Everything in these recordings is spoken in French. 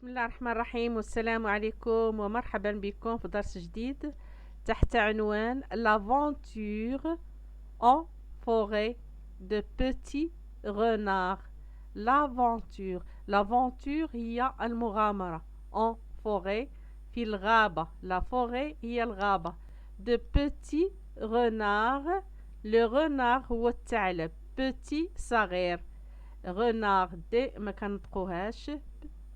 بسم الله الرحمن الرحيم والسلام عليكم ومرحبا بكم في درس جديد تحت عنوان L'aventure en forêt de petits renards. L'aventure هي المغامرة en forêt في الغابة. La forêt هي الغابة. De petits renards. Le renard هو الثعلب. Petit صغير. renard دي ما كنطقوهاش.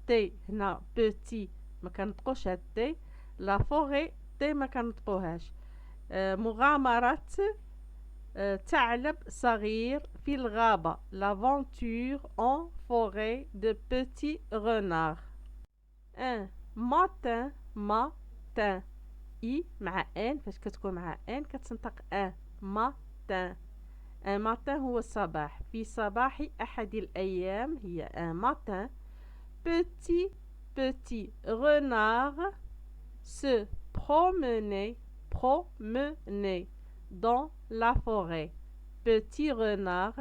تي هنا بوتي ما كنطقوش هاد تي. لا فوغي تي ما كنطقوهاش. مغامرة ثعلب صغير في الغابة. لافونتور en forêt de petits renards. 1 matin matin اي مع ان فاش كتكون مع ان كتنطق ان matin. ان matin هو الصباح. في صباح احد الايام هي ان matin. Petit renard se promenait dans la forêt. Petit renard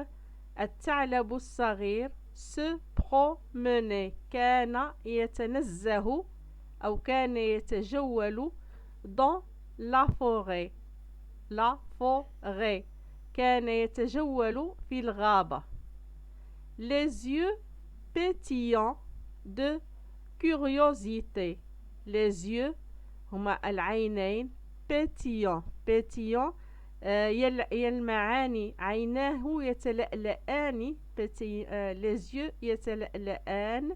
الثعلب الصغير se promenait كان يتنزه أو كان يتجول dans la forêt. La forêt كان يتجول في الغابة. Les yeux pétillants de curiosité. Les yeux هما العينين. pétillant يلمعان عيناه يتلألآن. les yeux يتلألآن.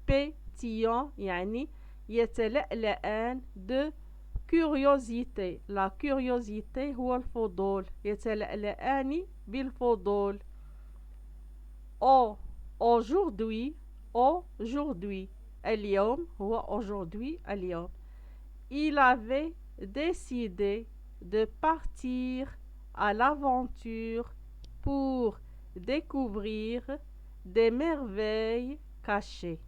pétillant يعني يتلألآن. de curiosité. la curiosité هو الفضول. يتلألآن بالفضول. aujourd'hui اليوم هو aujourd'hui اليوم. Il avait décidé de partir à l'aventure pour découvrir des merveilles cachées.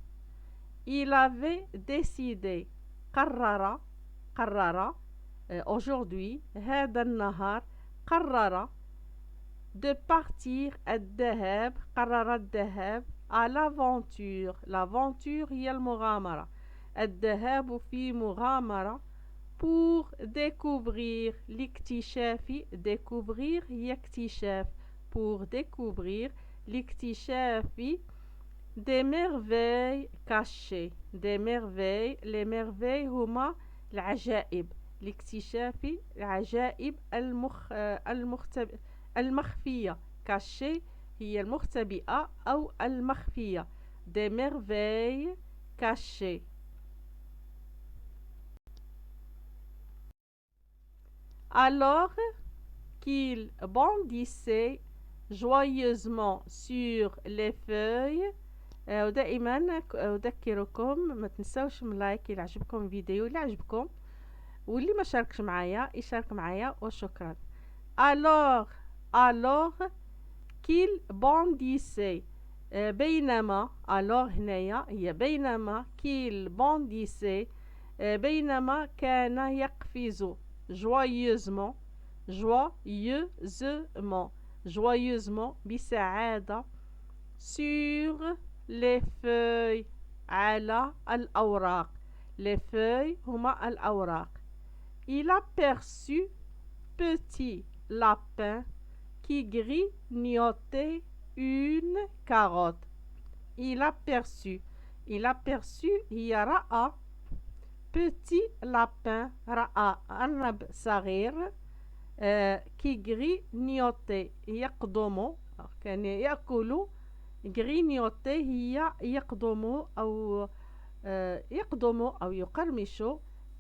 Il avait décidé قرر aujourd'hui هذا النهار قرر de partir الذهاب. قرر الذهاب à l'aventure. l'aventure هي المغامرة. الذهاب في مغامرة pour découvrir لاكتشاف. découvrir هي اكتشاف. pour découvrir لاكتشاف des merveilles cachées. des merveilles. les merveilles هما العجائب. لاكتشاف العجائب المخفية. cachée هي المختبئة أو المخفية. des merveilles cachées. Alors qu'il bondissait joyeusement sur les feuilles. ودائما أذكركم ما تنسوش من لايك إذا عجبكم الفيديو. اللي عجبكم واللي ما شاركش معايا يشارك معايا وشكرا. alors qu'il bondissait. بينما alors هنايا هي بينما qu'il bondissait بينما كان يقفز joyeusement بسعادة sur les feuilles على الأوراق. les feuilles هما الأوراق. il aperçut petit lapin qui grignotait une carotte. il aperçut هي رأى. petit lapin رأى أرنب صغير. qui grignotait يقدم كان يأكل. grignoter هي يقدم أو يقرمش.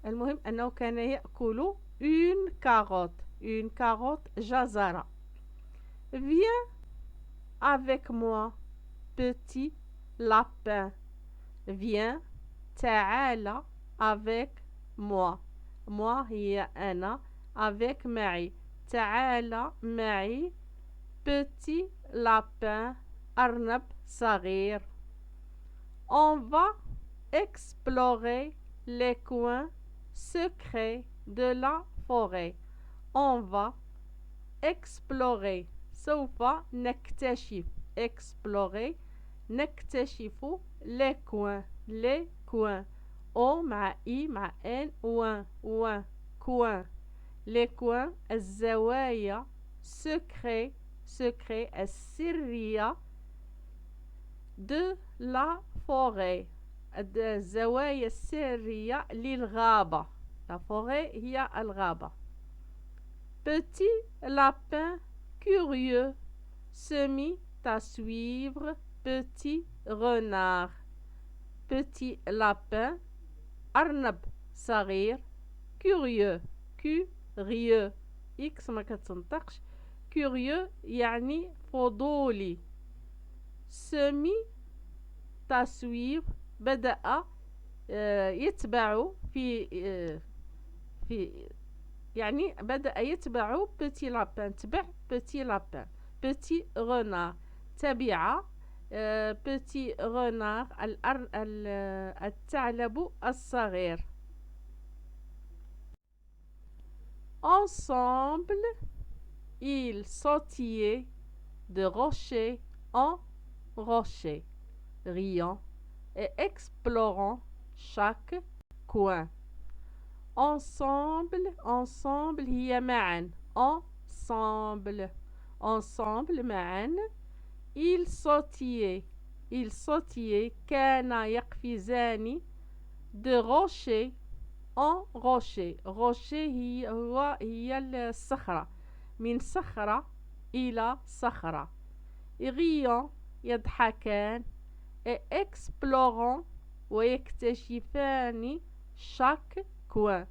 المهم أنه كان يأكل une carotte جزرة. viens avec moi petit lapin. viens تعال avec moi. moi هي أنا. avec معي. تعال معي. petit lapin أرنب صغير. on va explorer les coins secrets de la forêt. on va explorer سوف نكتشف. explorer نكتشف les coins coin. O مع I مع N ouin ouin coin. Les coins الزوايا secret secret السرية de la forêt الزوايا السرية للغابة. La forêt هي الغابة. Petit lapin curieux se mit à suivre petit renard. Petit lapin أرنب صغير curieux curieux X ما كتنطقش curieux يعني فضولي. se mit à suivre بدأ يتبع في يعني بدأ يتبع petit lapin تبع petit lapin petit renard تبع petit renard الثعلب الصغير. Ensemble ils sautillaient de rocher en rocher, riant et explorant chaque coin. Ensemble ensemble هي معا ensemble ensemble معا. ils sautillaient كانا يقفزان de rocher en rocher. rocher هي الصخرة من صخرة إلى صخرة. riant يضحكان et explorant ويكتشفان chaque coin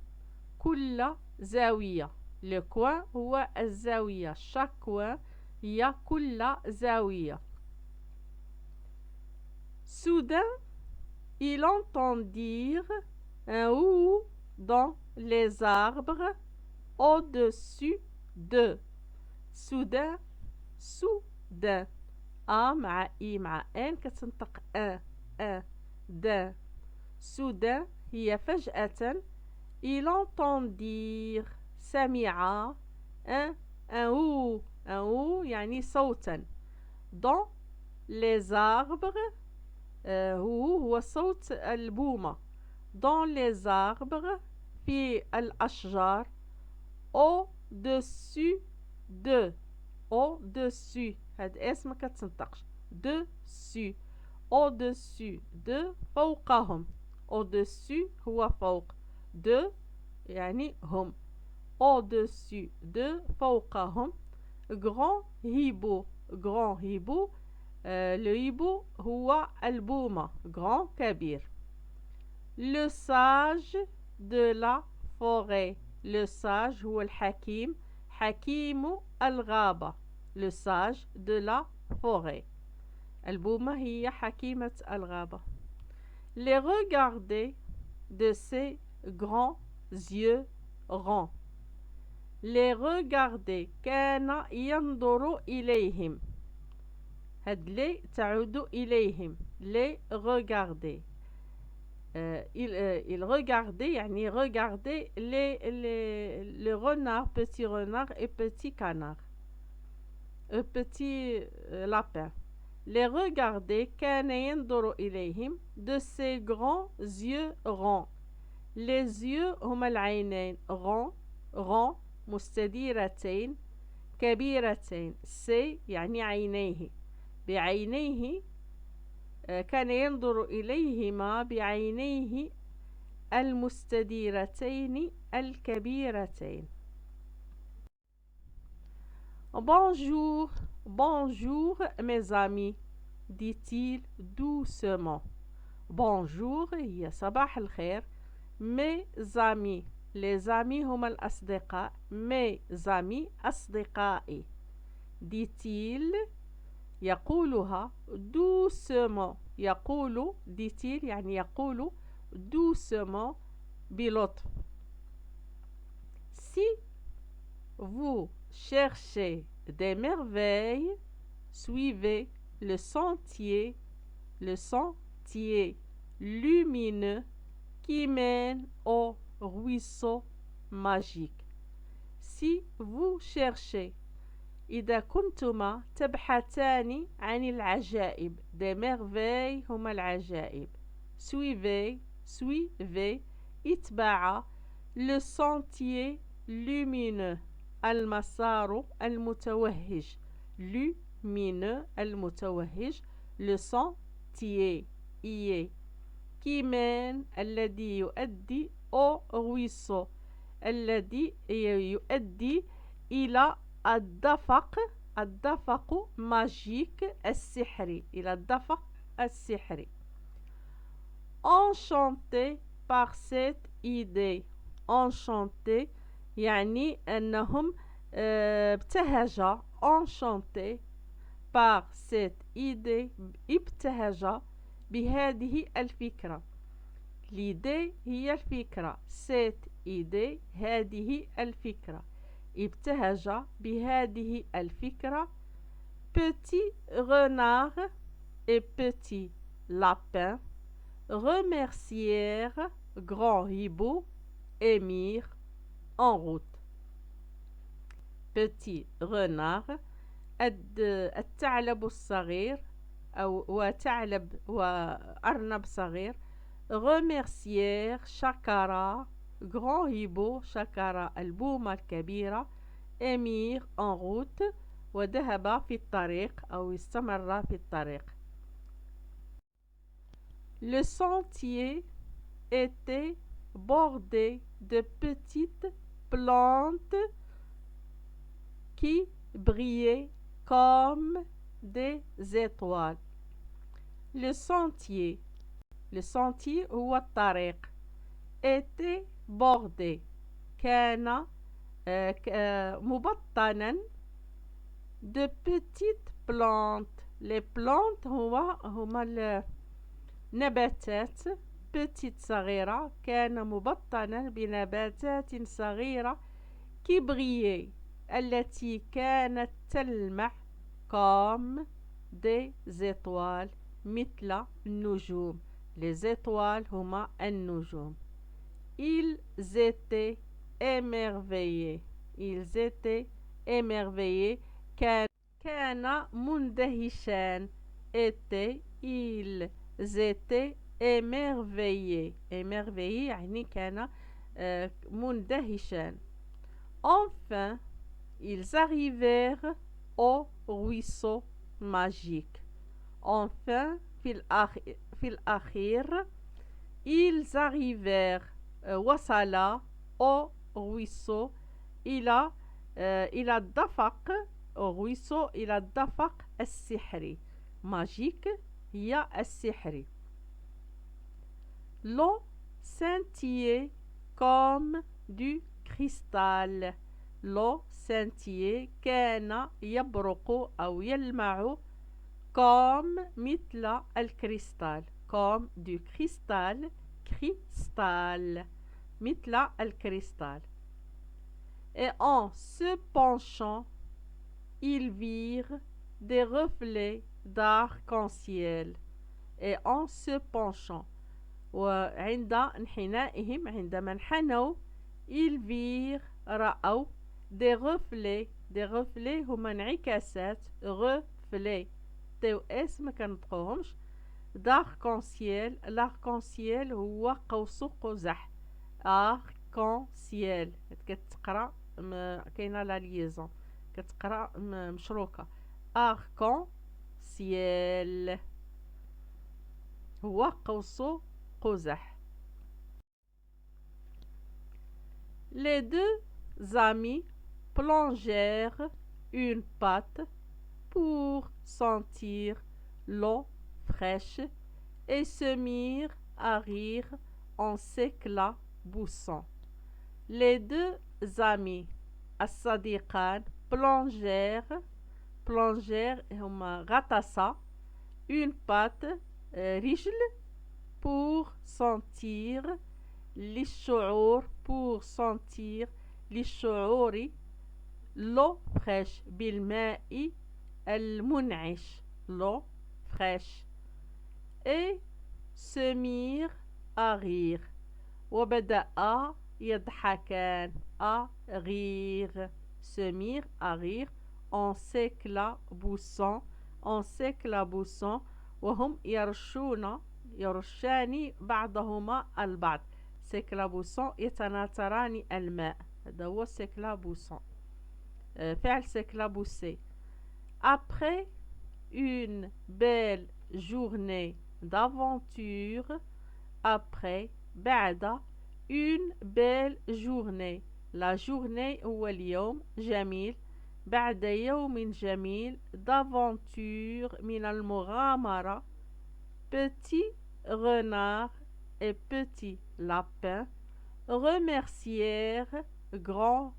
كل زاوية. le coin هو الزاوية chaque coin هي كل زاوية. Soudain ils entendirent un ou dans les arbres au-dessus d'eux. soudain soudain A مع I مع N كتنطق d'un. soudain هي فجأة. ils entendirent سمع un ou يعني صوتا. dans les arbres هو صوت البومة. dans les arbres في الأشجار au-dessus de au-dessus هاد اسم كتنطقش dessus au-dessus de فوقهم. au-dessus هو فوق de يعني هم. au-dessus de فوقهم. grand hibou grand hibou le hibou هو البومة grand كبير. le sage de la forêt le sage هو الحكيم حكيم الغابة. le sage de la forêt البومة هي حكيمة الغابة. les regarder de ses grands yeux ronds. les regarder كان ينظر إليهم. هاد لي تعود إليهم. les regarder il regardait يعني regarder les renards petit renard et petit canard petit lapin. les regarder كان ينظر إليهم de ses grands yeux ronds. les yeux هما العينين ronds مستديرتين كبيرتين. سي يعني عينيه بعينيه كان ينظر إليهما بعينيه المستديرتين الكبيرتين. Bonjour, bonjour mes amis, dit-il doucement. Bonjour هي صباح الخير. mes amis les amis هما الأصدقاء. mes amis أصدقائي. dit-il يقولها doucement. يقول dit-il يعني يقول doucement بلطف. si vous cherchez des merveilles suivez le sentier lumineux qui mène au ruisseau magique. si vous cherchez إذا كنتما تبحثان عن العجائب des merveilles هما العجائب suivez, suivez, اتبع, le sentier lumineux, المسار المتوهج, lumineux المتوهج, le sentier, y qui mène, الذي يؤدي au ruisseau, الذي يؤدي إلى الدفق, الدفق ماجيك السحري, إلى الدفق السحري. Enchanté par cette idée, enchanté يعني أنهم ابتهج, enchanté par cette idée, ابتهج بهذه الفكرة. l'idée هي الفكرة, cette idée هذه الفكرة, ابتهج بهذه الفكرة. petit renard et petit lapin remercièrent grand hibou et mirent en route. petit renard, الثعلب الصغير أو وثعلب وأرنب صغير, remercièrent شكر grand hibou, شكر البومة الكبيرة, et mirent en route, وذهب في الطريق أو استمر في الطريق. Le sentier était bordé de petites plantes qui brillaient comme des étoiles. Le sentier هو الطريق, était bordé كان مبطنا de petites plantes. les plantes هما النباتات, petite صغيرة, كان مبطنا بنباتات صغيرة qui brillaient, التي كانت تلمع comme des étoiles, مثل النجوم. les étoiles هما النجوم. ils étaient émerveillés, ils étaient émerveillés, كان مندهشان, était, ils étaient émerveillés, émerveillés يعني كان مندهشان. Enfin, ils arrivèrent au ruisseau magique. Enfin, في الأخير, ils arrivèrent, وصل au ruisseau, إلى الدفق, au ruisseau إلى الدفق السحري. magique هي السحري. L'eau scintillait comme du cristal. l'eau scintillait, كان يبرق أو يلمع comme مثل الكريستال, comme du cristal, cristal, مثل الكريستال. Et en se penchant, ils virent des reflets d'arc-en-ciel. Et en se penchant, وعند انحنائهم, عندما انحنوا, ils virent, رأوا des reflets, des reflets هما انعكاسات, reflets تيو اس ما كنطقوهمش, d'arc-en-ciel. l'arc-en-ciel هو قوس قزح, arc-en-ciel كتقرا كاينه لا ليزون, كتقرا مشروكه, arc-en-ciel هو قوس قزح. les deux amis plongèrent une patte pour sentir l'eau fraîche et se mirent à rire en s'éclaboussant. Les deux amis, الصديقان, plongèrent هما غطسا, une patte, رجل, pour sentir, للشعور, pour sentir, للشعور, l'eau fraîche, بالماء المنعش, l'eau fraîche, et se mirent à rire, وبدأ يضحكان, à rire, se mirent à rire en s'éclaboussant, وهم يرشون يرشان بعضهما البعض. سيكلابوسون يتناثران الماء. هذا هو سيكلابوسون. فعل سيكلابوسي. Après une belle journée d'aventure. Après بعد une belle journée. La journée هو اليوم جميل. بعد يوم جميل d'aventure من المغامرة. Petit renard et petit lapin remercièrent grand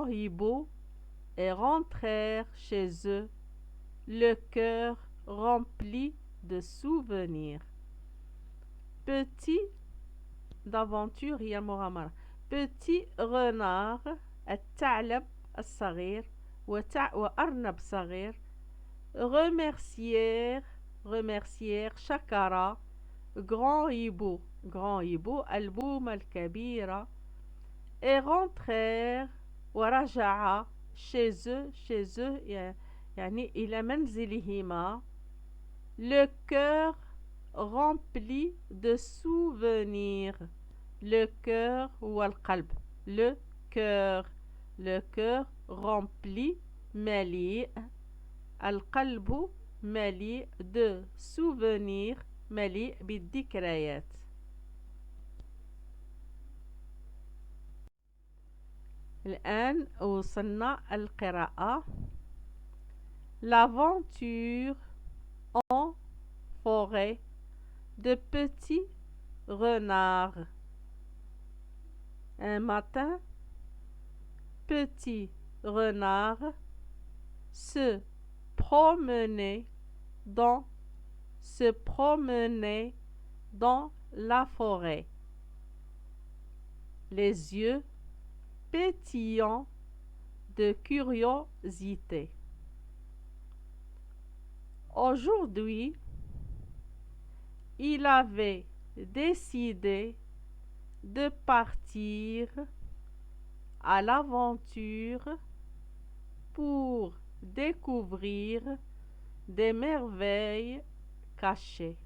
hibou et rentrèrent chez eux, le cœur rempli de souvenirs. Petit d'aventure هي المغامرة. Petit renard الثعلب الصغير وأرنب صغير. remercièrent شكرا grand hibou البومة الكبيرة. et rentrèrent ورجع chez eux يعني إلى منزلهما. le cœur rempli de souvenirs. le cœur هو القلب. le cœur rempli مليء. القلب مليء de souvenirs مليء بالذكريات. الآن وصلنا القراءة. L'aventure en forêt de petits renards. Un matin, petit renard se promenait dans la forêt, les yeux pétillants de curiosité. Aujourd'hui, il avait décidé de partir à l'aventure pour découvrir des merveilles cachées.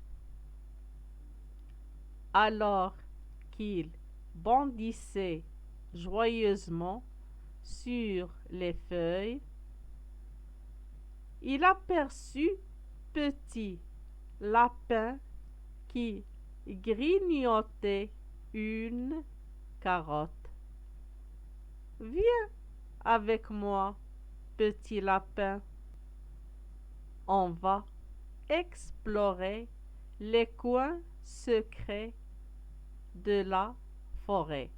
Alors qu'il bondissait joyeusement sur les feuilles, il aperçut petit lapin qui grignotait une carotte. Viens avec moi, petit lapin. On va explorer les coins secrets de la forêt.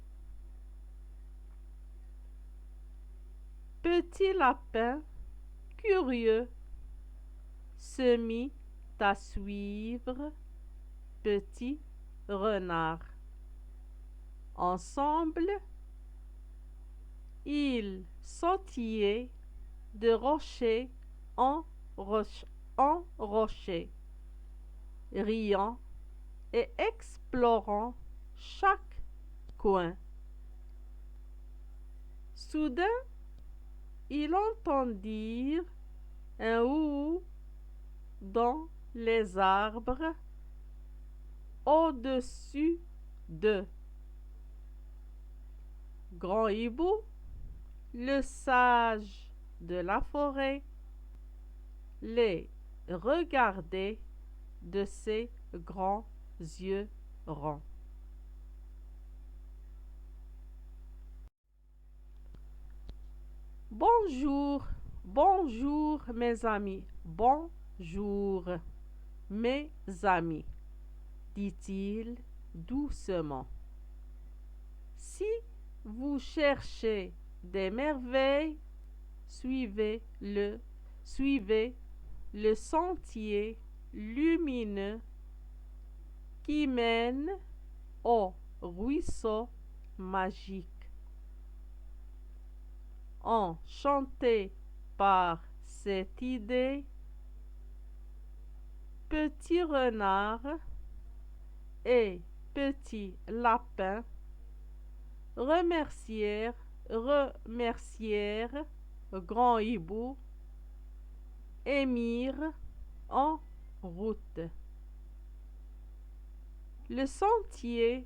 Petit lapin, curieux, se mit à suivre petit renard. Ensemble, ils sautillaient de rocher en rocher, riant et explorant chaque coin. Soudain, ils entendirent un ouh dans les arbres au-dessus d'eux. Grand hibou, le sage de la forêt, les regardait de ses grands yeux ronds. Bonjour, bonjour mes amis, bonjour mes amis, dit-il doucement. Si vous cherchez des merveilles, suivez le sentier lumineux qui mène au ruisseau magique. Enchanté par cette idée, petit renard et petit lapin remercièrent grand hibou et mirent en route. Le sentier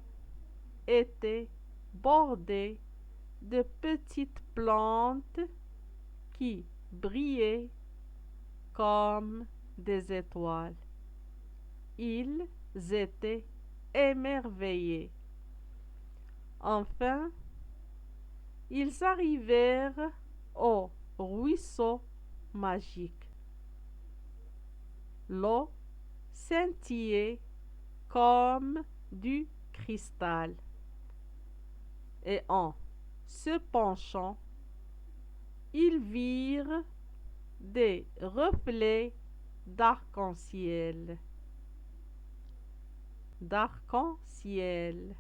était bordé de petites plantes qui brillaient comme des étoiles. Ils étaient émerveillés. Enfin, ils arrivèrent au ruisseau magique. L'eau scintillait comme du cristal. Et en se penchant, ils virent des reflets d'arc-en-ciel. D'arc-en-ciel.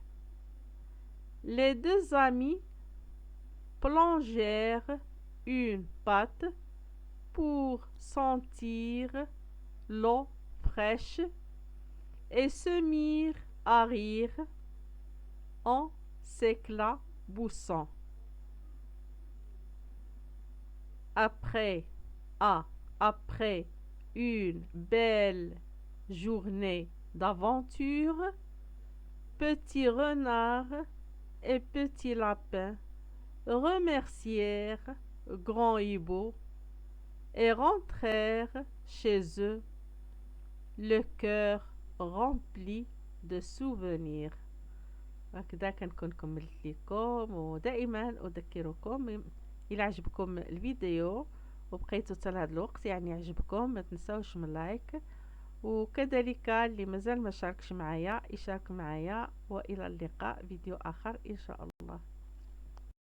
Les deux amis plongèrent une patte pour sentir l'eau fraîche et se mirent à rire en s'éclaboussant. Après une belle journée d'aventure, Petit Renard et Petit Lapin remercièrent Grand Hibou et rentrèrent chez eux, le cœur rempli de souvenirs. هكذا كنكون كملت لكم، ودائما أذكركم إلى عجبكم الفيديو وبقيتوا حتى لهذا الوقت يعني عجبكم، ما تنسوش من لايك، وكذلك اللي مازال ما شاركش معايا يشارك معايا، وإلى اللقاء فيديو آخر إن شاء الله.